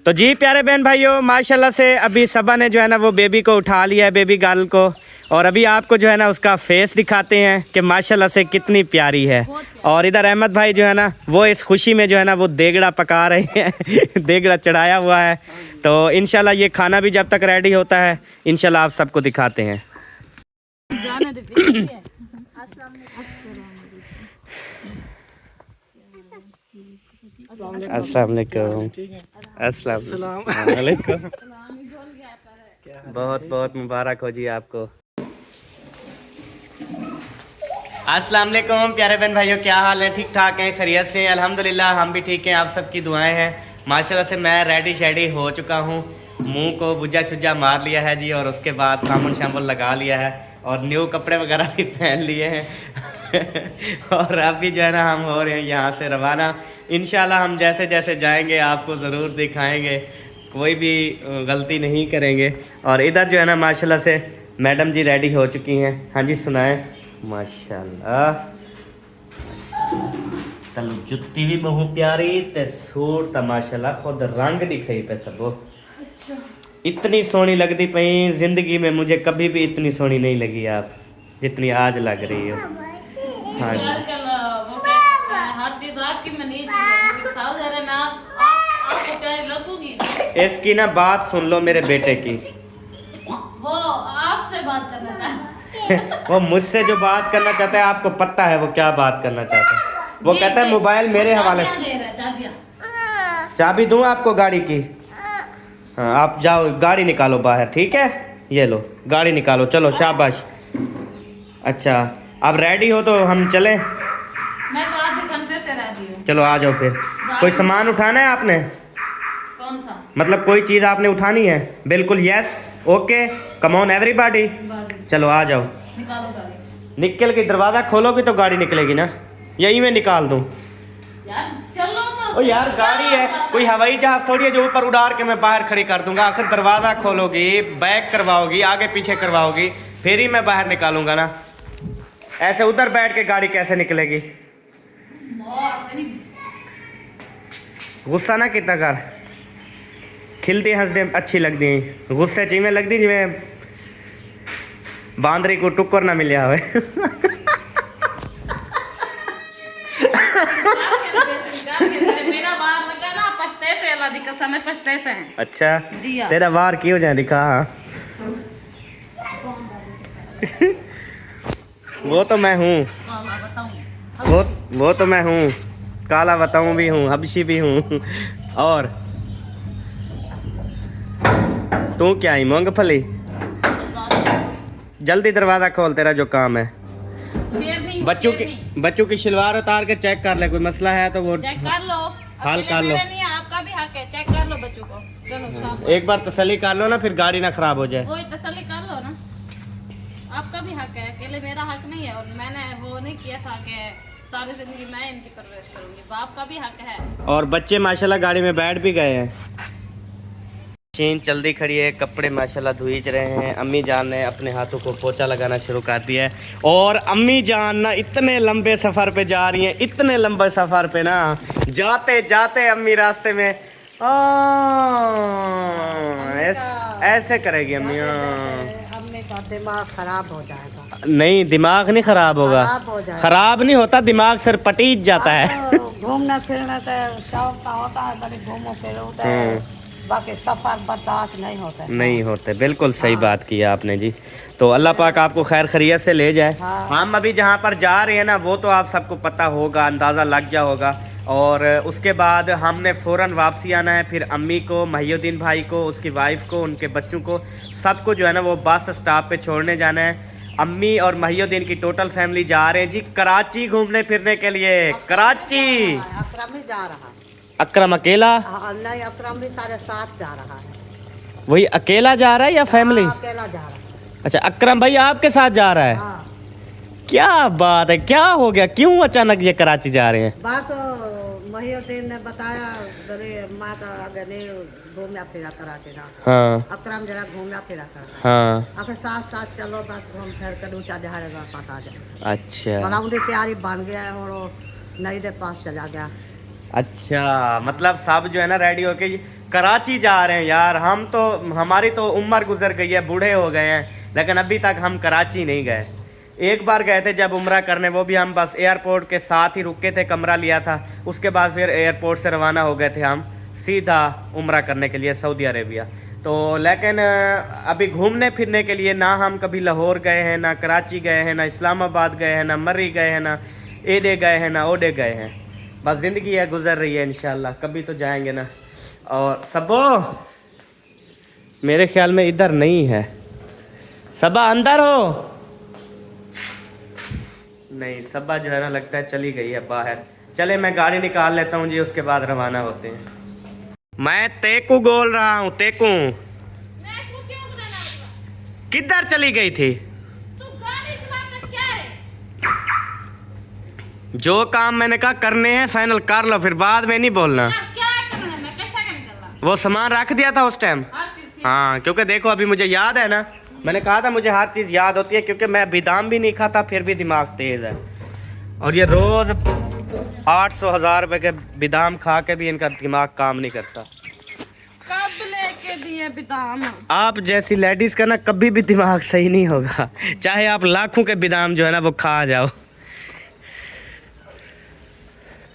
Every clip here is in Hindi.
तो जी प्यारे बहन भाइयों, माशाल्लाह से अभी सबा ने जो है ना वो बेबी को उठा लिया है, बेबी गर्ल को। और अभी आपको जो है ना उसका फेस दिखाते हैं कि माशाल्लाह से कितनी प्यारी है। और इधर अहमद भाई जो है ना वो इस खुशी में जो है ना वो देगड़ा पका रहे हैं देगड़ा चढ़ाया हुआ है। तो इंशाल्लाह ये खाना भी जब तक रेडी होता है इंशाल्लाह आप सबको दिखाते हैं। अस्सलाम वालेकुम। अस्सलाम वालेकुम। बहुत बहुत मुबारक हो जी आपको। अस्सलाम वालेकुम प्यारे बहन भाइयों, क्या हाल है? ठीक ठाक हैं, खैरियत से हैं? अल्हम्दुलिल्लाह हम भी ठीक हैं, आप सबकी दुआएं हैं। माशाल्लाह से मैं रेडी शेडी हो चुका हूँ, मुंह को बुज्जा शुज्जा मार लिया है जी, और उसके बाद साबुन शामुन लगा लिया है और न्यू कपड़े वगैरह भी पहन लिए हैं और अभी जो है ना हम हो रहे हैं यहाँ से रवाना। इंशाल्लाह हम जैसे जैसे जाएंगे आपको ज़रूर दिखाएंगे, कोई भी गलती नहीं करेंगे। और इधर जो है ना माशाल्लाह से मैडम जी रेडी हो चुकी हैं। हाँ जी सुनाएं। माशाल्लाह तल जुत्ती भी बहुत प्यारी ते सूट तो माशाल्लाह खुद रंग दिखाई पे सबो। अच्छा। इतनी सोहनी लगती पई, जिंदगी में मुझे कभी भी इतनी सोहनी नहीं लगी आप जितनी आज लग रही हो। हाँ जी। हर चीज आपकी आपको प्यारी लगूंगी। इसकी ना बात सुन लो मेरे बेटे की, वो आपसे बात करना चाहता है वो मुझसे जो बात करना चाहता है आपको पता है वो क्या बात करना चाहता है? वो कहता है मोबाइल मेरे हवाले। चाबी दूं आपको गाड़ी की? हाँ आप जाओ गाड़ी निकालो बाहर, ठीक है? ये लो गाड़ी निकालो, चलो शाबाश। अच्छा अब रेडी हो तो हम चलें? मैं तो आधे घंटे से रेडी हूँ। चलो आ जाओ फिर। कोई सामान उठाना है आपने? कौन सा? मतलब कोई चीज़ आपने उठानी है? बिल्कुल yes okay come on everybody. चलो आ जाओ। निकालो गाड़ी। निकल के दरवाज़ा खोलोगी तो गाड़ी निकलेगी ना, यही मैं निकाल दूँ? यार चलो तो। ओ यार गाड़ी है, कोई हवाई जहाज थोड़ी है जो ऊपर उड़ार के मैं बाहर खड़ी कर दूंगा। आखिर दरवाज़ा खोलोगी, बैक करवाओगी, आगे पीछे करवाओगी, फिर ही मैं बाहर निकालूंगा ना। ऐसे उधर बैठ के गाड़ी कैसे निकलेगी? गुस्सा ना कितना कर, खिलती हंसते अच्छी लगती, गुस्से चीमें लगती जिमें बांदरी को टुक्कर ना मिले हुए मेरा बार लगा ना पछते से, अल्लाह दी कसम है पछते से हैं। अच्छा जी हाँ। तेरा वार क्यों जाए दिखा। वो तो मैं हूँ, वो तो मैं हूँ, काला बताऊँ भी हूँ, हबशी भी हूँ। और तू क्या ही मूंगफली? जल्दी दरवाज़ा खोल, तेरा जो काम है। बच्चों की शलवार उतार के चेक कर ले, कोई मसला है तो वो चेक कर लो, हाल कर लो। नहीं है, आपका भी हक है, चेक कर लो बच्चों को। चलो शाबाश। एक बार तसल्ली कर लो ना, फिर गाड़ी ना खराब हो जाए। वही तसल्ली कर लो ना, आपका भी हक है, अकेले मेरा हक नहीं है। और मैंने वो नहीं किया था कि सारी जिंदगी मैं इनकी परवरिश करूंगी, बाप का भी हक है। और बच्चे माशाल्लाह गाड़ी में बैठ भी गए हैं। मशीन जल्दी खड़ी है, कपड़े माशाल्लाह धुईच रहे हैं। अम्मी जान ने अपने हाथों को पोछा लगाना शुरू कर दिया है। और अम्मी जान ना इतने लंबे सफ़र पे जा रही हैं, इतने लंबे सफ़र पे ना जाते जाते अम्मी रास्ते में ऐसे करेगी अम्मी। अम्मी का दिमाग खराब हो जाएगा। नहीं दिमाग नहीं खराब होगा, खराब नहीं होता, दिमाग सिर पटीज जाता है। घूमना फिरना तो शौक का होता है, बड़ी घूमो फिरो, बाकी सफर बर्दाश्त नहीं होते। नहीं होते, बिल्कुल सही बात की आपने जी। तो अल्लाह पाक आपको खैर खैरियत से ले जाए। हाँ। हम अभी जहाँ पर जा रहे हैं ना वो तो आप सबको पता होगा, अंदाज़ा लग जा होगा। और उसके बाद हमने फ़ौरन वापसी आना है। फिर अम्मी को, महियुद्दीन भाई को, उसकी वाइफ को, उनके बच्चों को, सबको जो है ना वो बस स्टॉप पे छोड़ने जाना है। अम्मी और महियुद्दीन की टोटल फैमिली जा रहे हैं जी कराची घूमने फिरने के लिए। कराची अकरम ही जा रहा है। अकरम अकेला? नहीं, अकरम भी सारे साथ जा रहा है। वही अकेला जा रहा है या फैमिली? अकेला जा रहा है। अच्छा अकरम भाई आपके साथ जा रहा है? हाँ। क्या बात है, क्या हो गया, क्यों अचानक ये कराची जा रहे हैं? बस महियुद्दीन ने बताया, माँ का गले घूमना फिरा कराची ना। हाँ अकरम जरा घूमना फिरा कर। हाँ अगर साथ साथ चलो बस घूम फिर कर ऊँचा दिहाड़े वापस आ जाए। अच्छा बड़ा उनकी तैयारी बन गया है और नई के पास चला गया। अच्छा मतलब सब जो है ना रेडी होके कराची जा रहे हैं यार। हम तो, हमारी तो उम्र गुजर गई है, बूढ़े हो गए हैं, लेकिन अभी तक हम कराची नहीं गए। एक बार गए थे जब उम्रा करने, वो भी हम बस एयरपोर्ट के साथ ही रुके थे, कमरा लिया था, उसके बाद फिर एयरपोर्ट से रवाना हो गए थे हम सीधा उम्रा करने के लिए सऊदी अरेबिया। तो लेकिन अभी घूमने फिरने के लिए ना हम कभी लाहौर गए हैं, ना कराची गए हैं, ना इस्लामाबाद गए हैं, ना मर्री गए हैं, ना एडे गए हैं, ना ओडे गए हैं। बस ज़िंदगी है, गुजर रही है, इंशाल्लाह कभी तो जाएंगे ना। और सबो मेरे ख्याल में इधर नहीं है। सबा अंदर हो? नहीं, सबा जो है ना लगता है चली गई है बाहर। चले मैं गाड़ी निकाल लेता हूँ जी, उसके बाद रवाना होते हैं। मैं तेकू बोल रहा हूँ, तेकू। किधर चली गई थी? तू गाड़ी चलाता क्या है? जो काम मैंने कहा करने हैं फाइनल कर लो, फिर बाद में नहीं बोलना। क्या करना है? मैं कैसा कर निकलना? वो सामान रख दिया था उस टाइम। हर चीज थी। हाँ, क्योंकि देखो अभी मुझे याद है ना, मैंने कहा था मुझे हर चीज़ याद होती है, क्योंकि मैं बादाम भी नहीं खाता फिर भी दिमाग तेज़ है। और ये रोज़ 800-1000 रुपए के बादाम खा के भी इनका दिमाग काम नहीं करता। कब लेके दिए बादाम? आप जैसी लेडीज़ का ना कभी भी दिमाग सही नहीं होगा, चाहे आप लाखों के बादाम जो है ना वो खा जाओ।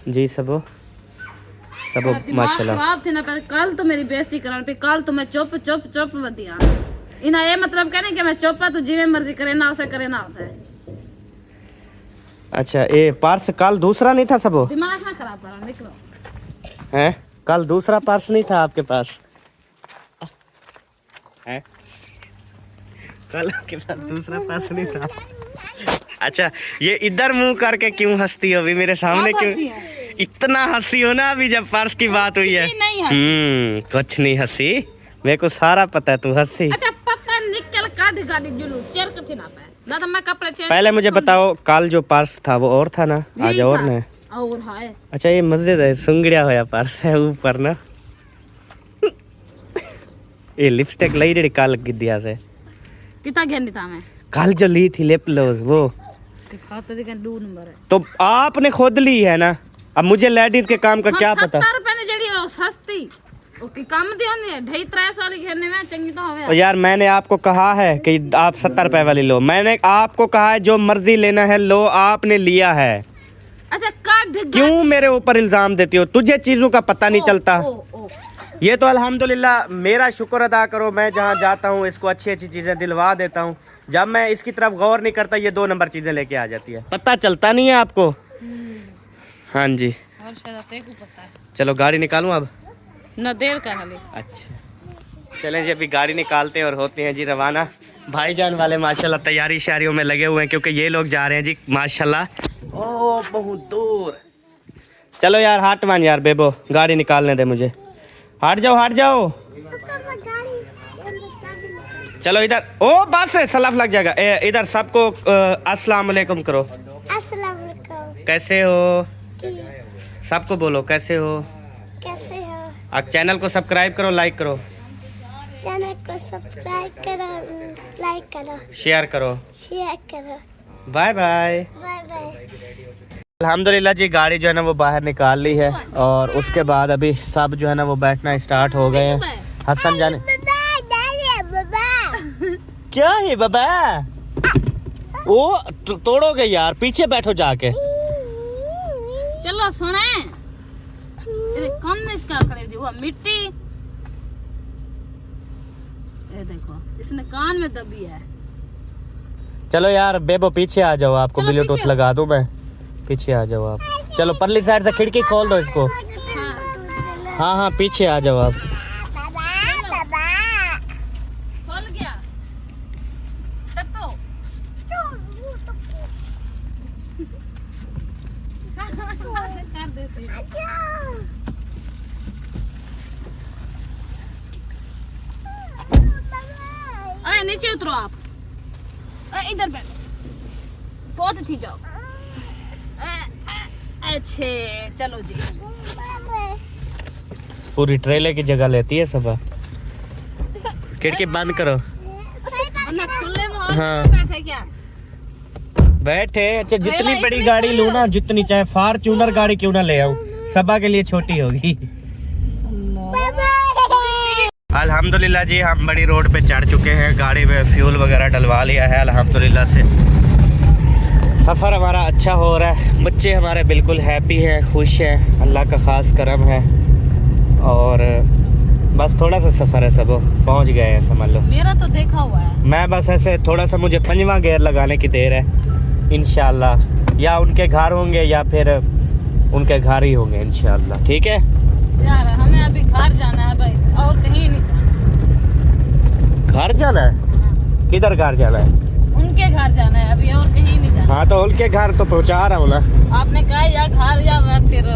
जी सबो माशाल्लाह। खराब थी ना, पर कल तो मेरी बेइज्जती करन पे, कल तो मैं चुप वदिया। इना ये मतलब कहने कि मैं चुप तू जिਵੇਂ मर्जी करे ना उसे करे ना होता है। अच्छा, ये पर्स कल दूसरा नहीं था सबो? दिमाग ना खराब करो, निकलो। हैं? कल दूसरा पर्स नहीं था आपके पास? हैं? कल आपके पास दूसरा पर्स नहीं था? अच्छा, ये इधर मुंह करके क्यों हंसती हो अभी मेरे सामने? आप क्यों हंसी है? इतना हंसी हो ना अभी जब पर्स की बात हुई है? नहीं हंसी। कुछ नहीं हंसी, मेरे को सारा पता है तू हंसी। अच्छा पता निकल गाड़ी जुलू चेर कथी ना पे ना, तो मैं कपड़े चेंज। पहले मुझे बताओ, कल जो पर्स था वो और था ना, आज और है? और है। अच्छा, ये मस्जिद है, सुंगड़िया होया पर्स है ऊपर ना। ये लिपस्टिक लाई जेडी कल गिद्दिया से कितना घेनी था मैं? कल जो ली थी लिप ग्लोज वो खाते दिखे 2 नंबर है। तो आपने खुद ली है ना, अब मुझे लेडीज के काम का क्या पता। 70 रुपए ने जेडी ओ सस्ती ओके काम दी होनी है, 2.5 वाली घेने में चंगी तो होवे। और यार मैंने आपको कहा है कि आप 70 रुपए वाली लो, मैंने आपको कहा है जो मर्जी लेना है लो, आपने लिया है। अच्छा काट क्यों मेरे ऊपर इल्जाम देती हो? तुझे चीजों का पता नहीं चलता। ये तो अल्हम्दुलिल्लाह मेरा शुक्र अदा करो, मैं जहाँ जाता हूँ इसको अच्छी अच्छी चीजें दिलवा देता हूँ। जब मैं इसकी तरफ गौर नहीं करता ये 2 नंबर चीजें लेके आ जाती है, पता चलता नहीं है आपको। हाँ जी, और शायद तेरे को पता है। चलो गाड़ी निकालूं अब? न देर का हाली। अच्छा चलें जी, अभी गाड़ी निकालते हैं और होते हैं जी रवाना। भाईजान वाले माशाल्लाह तैयारी शारियों में लगे हुए हैं, क्योंकि ये लोग जा रहे हैं जी माशाल्लाह ओ बहुत दूर। चलो यार हट मान यार बेबो, गाड़ी निकालने दे मुझे। हट जाओ। चलो इधर, ओ बस सलाफ लग जाएगा। इधर सबको अस्सलाम वालेकुम करो। अस्सलाम वालेकुम। कैसे हो? सबको बोलो कैसे हो। कैसे हो? आप चैनल को सब्सक्राइब करो, लाइक करो, चैनल को सब्सक्राइब करो, लाइक करो, शेयर करो। Bye bye. Bye bye. अल्हम्दुलिल्लाह जी, गाड़ी जो है ना वो बाहर निकाल ली है और उसके बाद अभी सब जो है ना वो बैठना स्टार्ट हो गए हैं। हसन जाने क्या है बाबा? वो तोड़ोगे यार, पीछे बैठो जाके। चलो सुने, ये कौन ने इसका करे दी वो मिट्टी, ये देखो इसने कान में दबी है। चलो यार बेबो पीछे आ जाओ, आपको चलो ब्लूटूथ पीछे। लगा दूं मैं। पीछे आ जाओ आप। चलो परली साइड से खिड़की खोल दो इसको। हाँ पीछे आ जाओ आप। खोल गया टप्पो। कर देती है। आए नीचे उतरो आप, इधर बैठो, बहुत थी जाओ। अच्छे चलो जी। पूरी ट्रेले की जगह लेती है सब। खिड़की बंद करो। अन्ना खुले में और हाँ। बैठे क्या? बैठे। अच्छा जितनी इतनी बड़ी गाड़ी लूँ ना, जितनी चाहे फॉर्च्यूनर गाड़ी क्यों ना ले आऊँ, सबा के लिए छोटी होगी। अल्हम्दुलिल्लाह जी हम बड़ी रोड पे चढ़ चुके हैं, गाड़ी में फ्यूल वगैरह डलवा लिया है अल्हम्दुलिल्लाह से। सफ़र हमारा अच्छा हो रहा है, बच्चे हमारे बिल्कुल हैप्पी हैं, खुश हैं, अल्लाह का ख़ास करम है। और बस थोड़ा सा सफ़र है, सब पहुंच गए हैं समझ लो। मेरा तो देखा हुआ है। मैं बस ऐसे थोड़ा सा, मुझे 5वां गियर लगाने की देर है इंशाल्लाह, या उनके घर होंगे या फिर उनके घर ही होंगे इंशाल्लाह। ठीक है यार हमें अभी घर जाना है भाई, और कहीं नहीं जाना। घर जाना है? किधर घर जाना है? उनके घर जाना है अभी, और कहीं नहीं जाना। हाँ तो उनके घर तो पहुँचा रहा हूँ ना। आपने कहा या घर या मैं फिर।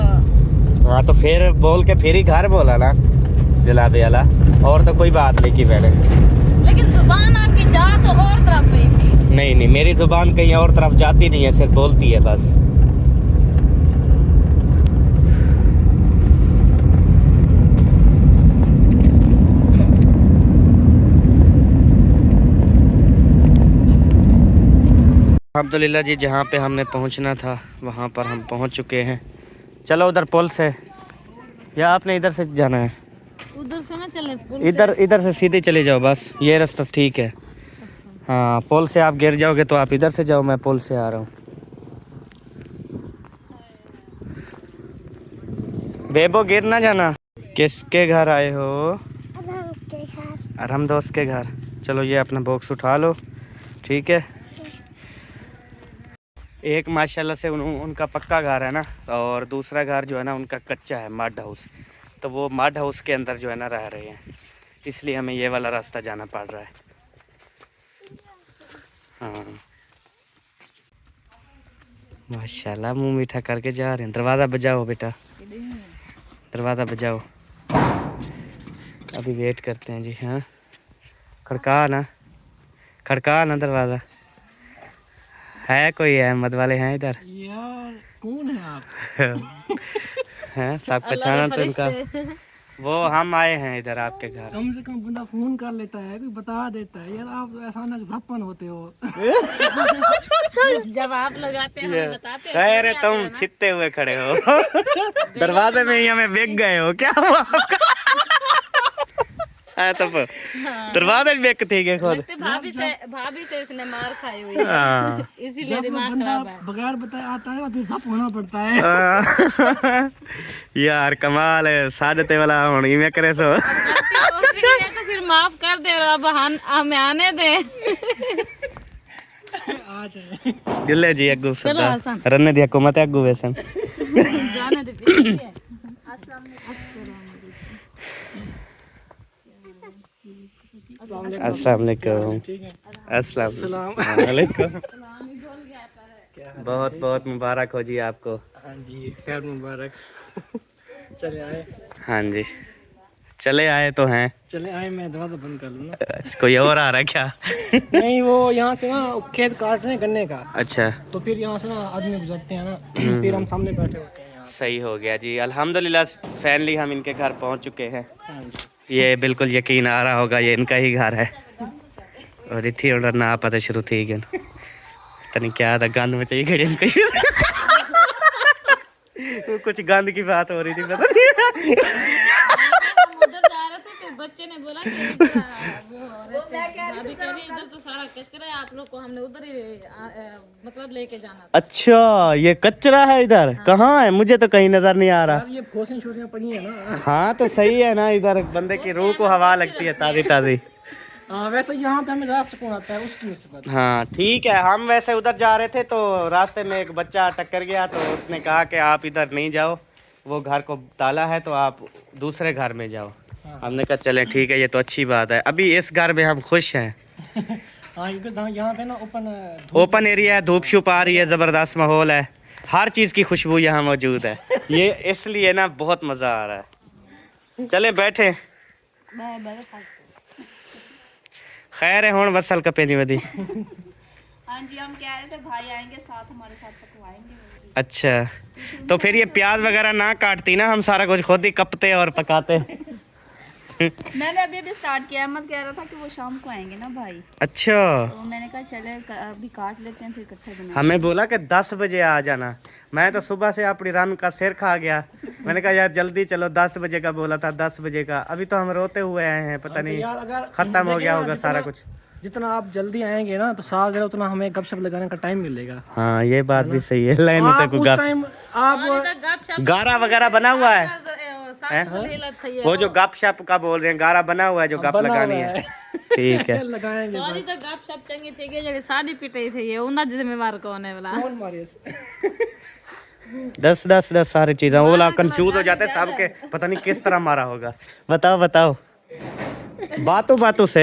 हाँ तो फिर बोल के फिर ही घर बोला ना जलाबे वाला, और तो कोई बात नहीं की मैंने। लेकिन जुबान आपकी जा तो और तरफ गई थी। नहीं नहीं, मेरी जुबान कहीं और तरफ जाती नहीं है, सिर्फ बोलती है बस। अल्हम्दुलिल्लाह जी, जहाँ पे हमने पहुँचना था वहाँ पर हम पहुँच चुके हैं। चलो उधर पुल से, या आपने इधर से जाना है? उधर से ना चले, इधर से सीधे चले जाओ, बस ये रास्ता ठीक है। अच्छा। हाँ, पुल से आप गिर जाओगे तो आप इधर से जाओ, मैं पुल से आ रहा हूँ। बेबो गिर ना जाना। किसके घर आए हो? अरहम दोस्त के घर। चलो ये अपना बॉक्स उठा लो, ठीक है। एक माशाल्लाह से उनका पक्का घर है ना, और दूसरा घर जो है ना उनका कच्चा है, मड हाउस। तो वो मड हाउस के अंदर जो है ना रह रहे हैं, इसलिए हमें ये वाला रास्ता जाना पड़ रहा है। हाँ माशाल्लाह, मुंह मीठा करके जा रहे हैं। दरवाज़ा बजाओ बेटा, दरवाज़ा बजाओ। अभी वेट करते हैं जी। हाँ खड़का ना दरवाज़ा। है कोई अहमद वाले हैं इधर? यार कौन है आप? हैं सब पहचाना तो इनका। वो हम आए हैं इधर आपके घर। कम से कम बंदा फोन कर लेता है, कोई बता देता है। यार आप अचानक झप्पन होते हो। जब आप लोग आते हैं हमें बताते हैं। अरे तुम छित्ते हुए खड़े हो दरवाजे में ही हमें बेच गए हो क्या हुआ आपका? दरवाजे में बेच ठीक है खुद। भाभी से इसने मार खाई हुई है, हाँ। इसीलिए जब दिमाग बंदा खराब है। बगैर बताए आता है तो झप होना पड़ता है। यार कमाल है, साजते वाला होनी में करे सो। तो फिर माफ कर दे, और अब हमें आने दे। आ जाए जिले जी अग्गू चलो हसन, रन्ने दी हुकूमत है अग्गू वैसे। जाने दे। अस्सलाम वालेकुम। अस्सलाम वालेकुम। बहुत बहुत मुबारक हो जी आपको। हाँ जी, खैर मुबारक। चले आए। हाँ जी चले आए तो हैं। चले आए, मैं दरवाजा बंद कर लूँ ना। कोई और आ रहा है क्या? नहीं, वो यहाँ से ना खेत काट रहे हैं गन्ने का, अच्छा तो फिर यहाँ से ना आदमी गुजरते हैं ना, फिर हम सामने बैठे होते हैं यहाँ। सही हो गया जी। अल्हम्दुलिल्लाह फाइनली हम इनके घर पहुंच चुके हैं। हाँ जी। ये बिल्कुल यकीन आ रहा होगा ये इनका ही घर है। और इतनी ऑर्डर ना पता शुरू थी गन तनी क्या था, गंद में चाहिए खड़ी इनकी। वो कुछ गंद की बात हो रही थी, पता नहीं। उधर जा रहे थे, फिर बच्चे ने बोला कि भाभी कह रही इधर से सारा कचरा है, आप लोग को हमने उधर ही मतलब लेके जाना था। अच्छा ये कचरा है इधर? कहाँ है? मुझे तो कहीं नजर नहीं आ रहा। यार ये फोसें शोसें पड़ी है ना। हाँ तो सही है ना, इधर बंदे की रूह को हवा लगती है ताज़ी ताज़ी। वैसे यहाँ पे हमें ज़्यादा सुकून आता है, उसकी निस्बत। हाँ ठीक है, हम वैसे उधर जा रहे थे तो रास्ते में एक बच्चा टक्कर गया, तो उसने कहा कि आप इधर नहीं जाओ, वो घर को ताला है, तो आप दूसरे घर में जाओ। हमने कहा चलें ठीक है, ये तो अच्छी बात है। अभी इस घर में हम खुश हैं। हाँ, यहाँ पे ना ओपन एरिया है, धूप छुप आ रही है, ज़बरदस्त माहौल है, हर चीज़ की खुशबू यहाँ मौजूद है। ये इसलिए ना बहुत मज़ा आ रहा है। चले बैठे। खैर है हुण वसल कपे दी वदी। हाँ जी, हम कह रहे थे भाई आएंगे साथ, हमारे साथ पकवाएंगे। अच्छा तो फिर ये प्याज वगैरह ना काटती ना, हम सारा कुछ खुद ही कपते और पकाते। मैंने अभी अभी स्टार्ट किया। अहमद कह रहा था कि वो शाम को आएंगे ना भाई, अच्छा, तो मैंने कहा चले अभी काट लेते हैं फिर इकट्ठे बना। हमें बोला कि 10 बजे आ जाना। मैं तो सुबह से अपनी रन का सिर खा गया। मैंने कहा यार जल्दी चलो, 10 बजे का बोला था, 10 बजे का। अभी तो हम रोते हुए आए हैं, पता नहीं यार अगर खत्म हो गया होगा सारा कुछ। जितना आप जल्दी आएंगे ना तो साल जरा उतना हमें गपशप लगाने का टाइम मिलेगा। हाँ ये बात भी सही है। लाइन आप उस टाइम आप गारा वगैरह बना हुआ है, है वो जो गप शप का बोल रहे हैं, गारा बना हुआ है जो गप लगानी है। ठीक है, लगाएंगे सॉरी तो गपशप चंगी थी कि जेडी साड़ी पिटाई थी ये उनका जिम्मेवार कौन है वाला। कौन मारे 10 सारी चीजें वो लोग कंफ्यूज हो जाते हैं सबके, पता नहीं किस तरह मारा होगा। बताओ बातों से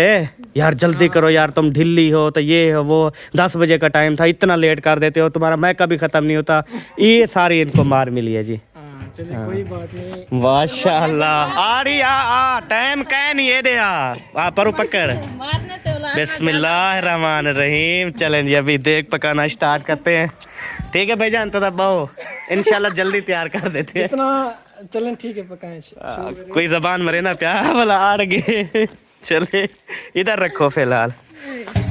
यार जल्दी करो यार, तुम ढिल्ली हो तो ये हो वो, 10 बजे का टाइम था, इतना लेट कर देते हो, तुम्हारा मैं कभी खत्म नहीं होता। ये सारी इनको मार मिली है जी। चलिए कोई बात नहीं। माशाल्लाह आ रही आ टाइम कह नहीं है दे आ पर पकड़। मारने से वाला बिस्मिल्लाहिर्रहमानिर्रहीम। चलें जी अभी देख पकाना स्टार्ट करते हैं। ठीक है भाईजान, तो दबाओ, इंशाल्लाह जल्दी तैयार कर देते हैं। इतना चलें ठीक है, पकाएं। कोई जबान मरे ना प्यार वाला आड़ गए। चले इधर रखो फिलहाल।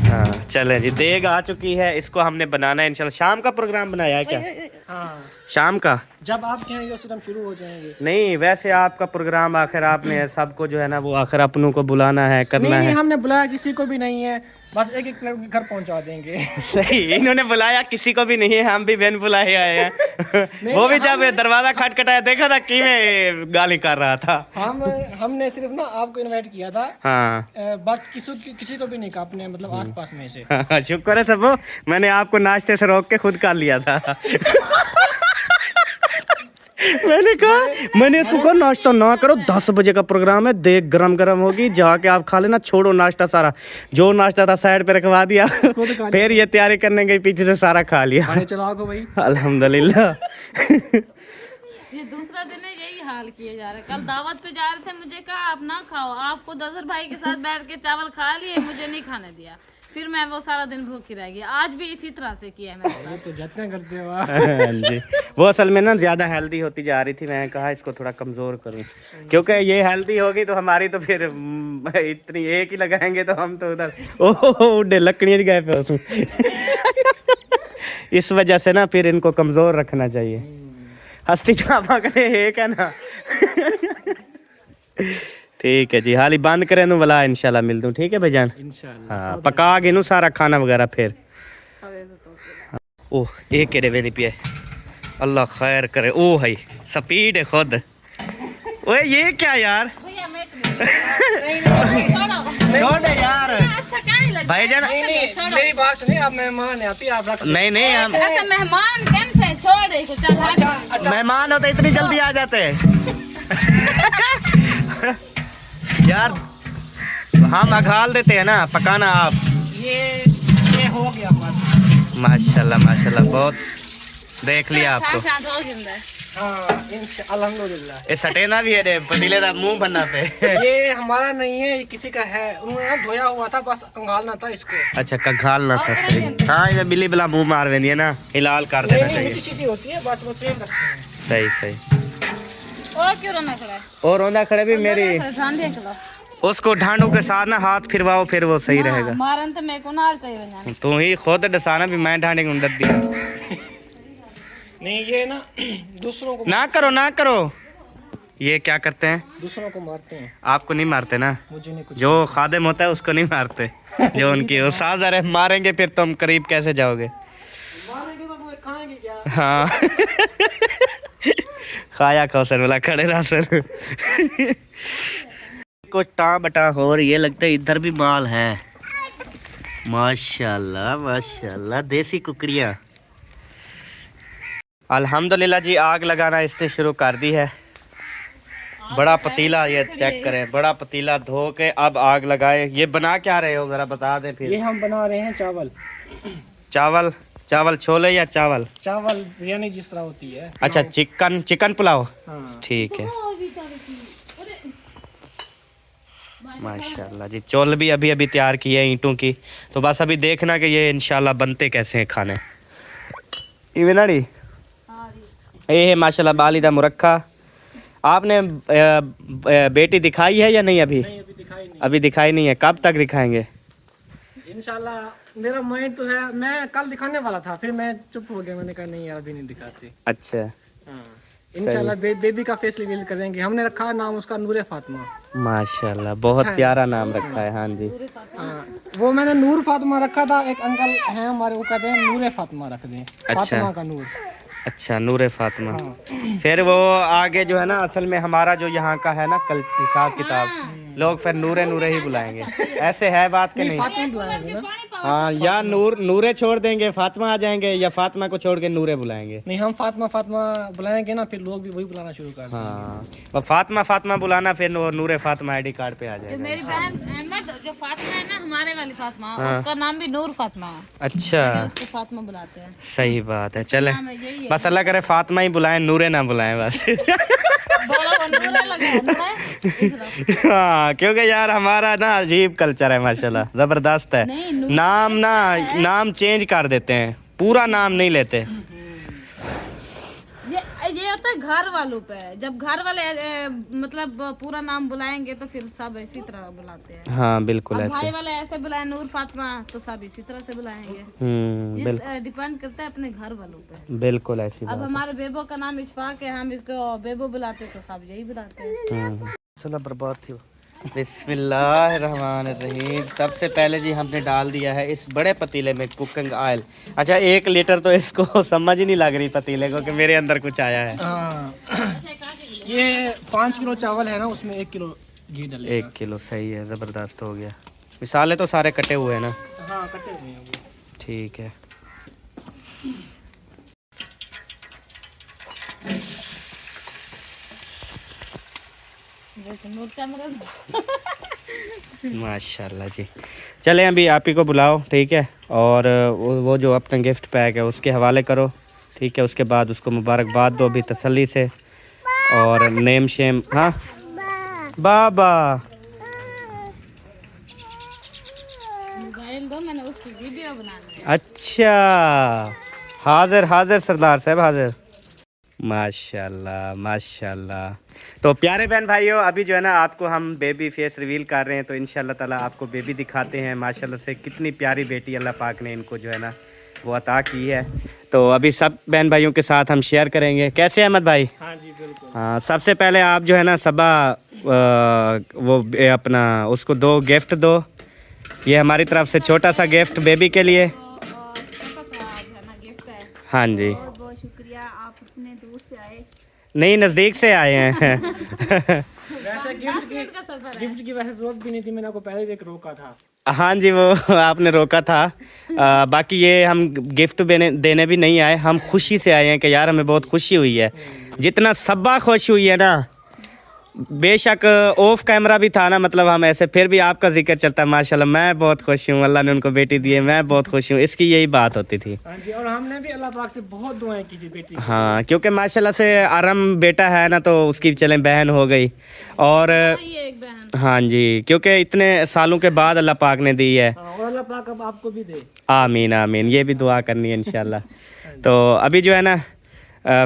हाँ चलें जी, देग आ चुकी है, इसको हमने बनाना है इंशाल्लाह। शाम का प्रोग्राम बनाया है क्या? हाँ, शाम का जब आप कहेंगे उस टाइम शुरू हो जाएंगे। नहीं, वैसे आपका प्रोग्राम आखिर आपने सबको जो है ना वो आखिर अपनों को बुलाना है, करना नहीं, है। हमने बुलाया किसी को भी नहीं है, बस एक घर पहुंचा देंगे। सही, इन्होंने बुलाया किसी को भी नहीं है, हम भी बिन बुलाए आए हैं। वो भी जब दरवाजा खटखटाया देखा था कि मैं गाली कर रहा था। हमने सिर्फ ना आपको इनवाइट किया था। हाँ बस किसी को भी नहीं कहा अपने मतलब आसपास में से। हाँ, शुक्र है सबो, मैंने आपको नाश्ते से रोक के खुद कर लिया था। मैंने इसको कहा नाश्ता ना करो, 10 बजे का प्रोग्राम है, देख गरम गरम होगी, जाके आप खा लेना, छोड़ो नाश्ता सारा। जो नाश्ता था साइड पे रखवा दिया, फिर ये तैयारी करने गई पीछे से सारा खा लिया। चला को भाई अल्हम्दुलिल्लाह। ये दूसरा दिन है, यही हाल किए जा रहे। कल दावत पे जा रहे थे, मुझे कहा आप ना खाओ, आपको अजहर भाई के साथ बैठ के चावल खा लिए, मुझे नहीं खाने दिया, फिर मैं वो सारा दिन भूखी रह गई। आज भी इसी तरह से किया है मैंने। तो जतने करते हो हाँ जी, वो असल में ना ज्यादा हेल्दी होती जा रही थी, मैंने कहा इसको थोड़ा कमजोर करूं, क्योंकि ये हेल्दी होगी तो हमारी तो फिर इतनी एक ही लगाएंगे तो हम तो उधर ओह लकड़ियाँ गए पे उसमें। इस वजह से ना फिर इनको कमजोर रखना चाहिए। हस्ती चापा करे एक है ना। ठीक है जी, हाल ही बंद करें नु वाला, इंशाल्लाह मिल दूं। ठीक है भाईजान, इंशाल्लाह। हाँ पका के नु सारा खाना वगैरह फिर। ओह एक के वे नहीं पिए, अल्लाह खैर करे। ओ भाई स्पीड है खुद। ओए ये क्या यार, भैया मैं छोड़ दे यार अच्छा क्या नहीं लगता भाईजान। मेरी बात सुनिए, आप मेहमान आती आप रख। नहीं हम ऐसा मेहमान कैसे छोड़ रही को, चल हट। मेहमान होते इतनी जल्दी आ जाते यार, हम अघाल देते हैं ना, पकाना आप। ये हो गया बस। माशाल्लाह माशाल्लाह, बहुत देख लिया आपको। हाँ अल्हम्दुलिल्लाह। ये सटेना भी है रे, पतीले का मुंह बनना पे। ये हमारा नहीं है, ये किसी का है, उन्होंने धोया हुआ था, बस कंगालना था इसको। अच्छा कंघालना था, सही। हाँ ये बिल्ली बिला मुंह मार वेंदी है ना, हिलाल कर देना चाहिए। सीटी होती है, बस वो सेम रखते हैं। सही। और क्यों रोना खड़ा है? और रोंदा खड़े भी मेरी, ध्यान दे चलो। उसको ढांडू के साथ ना हाथ फिरवाओ, फिर वो सही रहेगा। मारन तो मेरे को नाल चाहिए जाने। तू ही खुद डसाना भी मैं ढांडे को डर दिया। नहीं ये ना दूसरों को ना करो। ये क्या करते हैं? दूसरों को मारते हैं। आपको नहीं मारते ना? मुझे नहीं कुछ। जो खादिम होता है उसको नहीं मारते। जो उनकी वो साज़ है, मारेंगे फिर तुम करीब कैसे जाओगे? मारेंगे तो वो खाएंगे क्या? हाँ। खाया कौसर वाला खड़े रहा सर। कुछ टाँ बटा हो रही है, लगता है इधर भी माल है। माशाल्लाह माशाल्लाह, देसी कुकड़ियाँ। अल्हम्दुलिल्लाह जी, आग लगाना इसने शुरू कर दी है। बड़ा पतीला, ये चेक करें, बड़ा पतीला धो के अब आग लगाए। ये बना क्या रहे हो, जरा बता दें फिर। ये हम बना रहे हैं चावल छोले या चावल बिरयानी जिस तरह होती है। अच्छा चिकन पुलाव। हाँ। ठीक है माशाल्लाह जी। चौल भी अभी तैयार किए हैं ईंटों की, तो बस अभी देखना कि ये इंशाल्लाह बनते कैसे हैं खाने। इवेनाड़ी ये है माशाल्लाह बाली दा मुरक्खा। आपने बेटी दिखाई है या नहीं अभी? नहीं, अभी दिखाई नहीं। अभी दिखाई नहीं है, कब तक दिखाएंगे? इंशाल्लाह मेरा माइंड तो है, मैं कल दिखाने वाला था, फिर मैं चुप हो गया, मैंने कहा नहीं यार अभी नहीं दिखाते। अच्छा, हाँ, इंशाल्लाह बेबी का फेस रिवील करेंगे। हमने रखा नाम उसका नूरे फातिमा। माशाल्लाह, बहुत प्यारा नाम रखा है। हाँ जी, हाँ, वो मैंने नूर फातिमा रखा था, एक अंकल हैं हमारे वो कहते हैं नूरे फातिमा रख दें। फातिमा का नूर। अच्छा, नूरे फातिमा। फिर वो आगे जो है ना, असल में हमारा जो यहाँ का है ना कल हिसाब किताब, लोग फिर नूरे नूरे ही बुलाएंगे। ऐसे है बात के नहीं? फातिमा बुलाएंगे ना। हाँ, या नूरे छोड़ देंगे, फातिमा आ जाएंगे, या फातिमा को छोड़ के नूरे बुलाएंगे। नहीं, हम फातिमा बुलाएंगे ना, फिर लोग भी वही बुलाना शुरू कर देंगे। हाँ, और फातिमा बुलाना, फिर नूरे फातिमा आईडी कार्ड पे आ जो जाएगा। मेरी बहन अहमद जो फातिमा है ना, हमारे वाली फातिमा, उसका नाम भी नूर फातिमा है, अच्छा, उसको फातिमा बुलाते हैं। सही बात है। चले, नाम यही है। बस अल्लाह करे फातिमा ही बुलाएं, नूरे ना बुलाएं बस। बड़ा वो नूरे लगा है। हाँ, क्योंकि यार हमारा ना अजीब कल्चर है माशाल्लाह, जबरदस्त है। नहीं, नूर नाम चेंज कर देते हैं, पूरा नाम नहीं लेते। ये होता है घर वालों पे। जब घर वाले मतलब पूरा नाम बुलाएंगे तो फिर सब इसी तरह बुलाते हैं। हाँ बिल्कुल अब ऐसे। भाई वाले ऐसे बुलाए नूर फातिमा तो सब इसी तरह से बुलाएंगे। डिपेंड करता है अपने घर वालों पे। बिल्कुल ऐसी अब बात हमारे बेबो का नाम इशफाक है, हम इसको बेबो बुलाते तो सब यही बुलाते हैं। चलो बर्बाद थी। बिस्मिल्लाहिर्रहमानिर्रहीम। सबसे पहले जी हमने डाल दिया है इस बड़े पतीले में कुकिंग ऑयल। अच्छा, 1 लीटर तो इसको समझ ही नहीं लग रही पतीले को कि मेरे अंदर कुछ आया है। हाँ, ये 5 किलो चावल है ना, उसमें 1 किलो घी डालेगा। 1 किलो, सही है, ज़बरदस्त हो गया। मिसाले तो सारे कटे हुए हैं ना? हाँ, कटे हुए हैं वो। ठीक है। माशाल्लाह जी। चलें, अभी आप ही को बुलाओ, ठीक है, और वो जो अपना गिफ्ट पैक है उसके हवाले करो, ठीक है। उसके बाद उसको मुबारकबाद दो भी तसल्ली से, और नेम शेम। हाँ बाबा, मोबाइल दो, मैंने उसकी वीडियो बनानी है। अच्छा, हाजिर हाजिर सरदार साहब, हाजिर। माशाल्लाह माशाल्लाह। तो प्यारे बहन भाइयों, अभी जो है ना आपको हम बेबी फेस रिवील कर रहे हैं, तो इंशाल्लाह ताला आपको बेबी दिखाते हैं। माशाल्लाह से कितनी प्यारी बेटी अल्लाह पाक ने इनको जो है ना वो अता की है। तो अभी सब बहन भाइयों के साथ हम शेयर करेंगे। कैसे अहमद भाई? हाँ जी बिल्कुल। हाँ, सबसे पहले आप जो है ना सबा वो अपना उसको दो गिफ्ट दो। ये हमारी तरफ से छोटा सा गिफ्ट बेबी के लिए। हाँ जी, बहुत बहुत शुक्रिया, आप इतने दूर से आए। नहीं, नज़दीक से आए हैं। वैसे गिफ्ट की वैसे जरूरत भी नहीं थी, मैंने आपको पहले भी एक रोका था। हाँ जी, वो आपने रोका था। बाकी ये हम गिफ्ट देने भी नहीं आए, हम खुशी से आए हैं कि यार हमें बहुत खुशी हुई है। जितना सब्बा खुश हुई है ना, बेशक ऑफ कैमरा भी था ना, मतलब हम ऐसे फिर भी आपका जिक्र चलता है। माशाल्लाह, मैं बहुत खुश हूँ, अल्लाह ने उनको बेटी दी है, मैं बहुत खुश हूँ। इसकी यही बात होती थी। हाँ जी, और हमने भी अल्लाह पाक से बहुत दुआएं की थी बेटी की। हाँ, क्योंकि माशाल्लाह से आराम बेटा है ना, तो उसकी चले बहन हो गई। और ये एक बहन। हाँ जी, क्योंकि इतने सालों के बाद अल्लाह पाक ने दी है। हाँ, और अल्लाह पाक अब आपको भी दे। आमीन आमीन, ये भी दुआ करनी है इंशाल्लाह। तो अभी जो है ना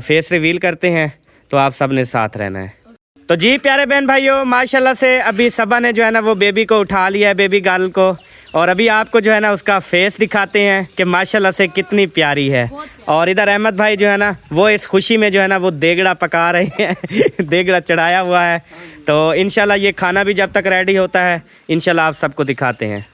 फेस रिवील करते हैं, तो आप सब ने साथ रहना है। तो जी प्यारे बहन भाइयों, माशाल्लाह से अभी सबा ने जो है ना वो बेबी को उठा लिया है, बेबी गर्ल को, और अभी आपको जो है ना उसका फेस दिखाते हैं कि माशाल्लाह से कितनी प्यारी है। और इधर अहमद भाई जो है ना वो इस खुशी में जो है ना वो देगड़ा पका रहे हैं। देगड़ा चढ़ाया हुआ है। तो इंशाल्लाह ये खाना भी जब तक रेडी होता है इंशाल्लाह आप सबको दिखाते हैं।